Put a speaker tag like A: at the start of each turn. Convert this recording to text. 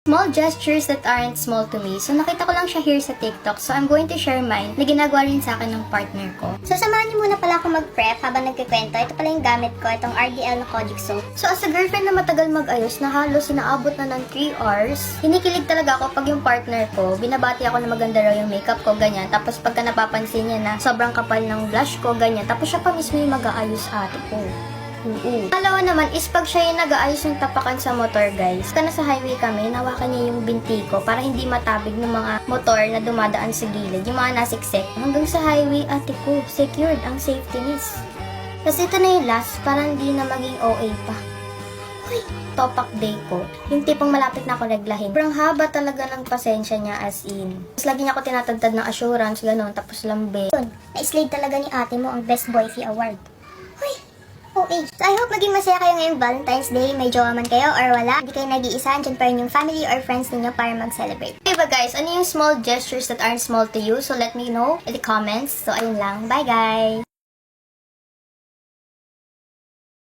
A: Small gestures that aren't small to me. So, nakita ko lang siya here sa TikTok. So, I'm going to share mine na ginagawa rin sa akin ng partner ko.
B: So, samahan niyo muna pala ako mag-prep habang nagkikwento. Ito pala yung gamit ko, itong RDL na Kojic soap.
A: So, as a girlfriend na matagal mag-ayos na halos inaabot na ng 3 hours, kinikilig talaga ako pag yung partner ko, binabati ako na maganda raw yung makeup ko, ganyan. Tapos, pagka napapansin niya na sobrang kapal ng blush ko, ganyan. Tapos, siya pa mismo yung mag-aayos ate ko. Pangalawa naman is pag siya yung nag-aayos ng tapakan sa motor, guys. Pagka nasa highway kami, nawakan niya yung binti ko para hindi matabig ng mga motor na dumadaan sa gilid, yung mga nasiksik. Hanggang sa highway, ate ko, secured ang safety nets. Kasi ito na yung last, para hindi na maging OA pa. Uy, topak day ko. Yung tipong malapit na ako reglahin. Sobrang haba talaga ng pasensya niya as in. Tapos lagi niya ako tinatagtad ng assurance, gano'n, tapos lambe.
B: Yun, na-slide talaga ni ate mo ang Best Boyfie Award. Uy, okay. So, I hope maging masaya kayo ngayong Valentine's Day. May jowa man kayo or wala. Hindi kayo nag-iisa. Andyan pa rin yung family or friends ninyo para mag-celebrate.
A: Okay ba guys, ano yung small gestures that aren't small to you? So let me know in the comments. So ayun lang. Bye guys!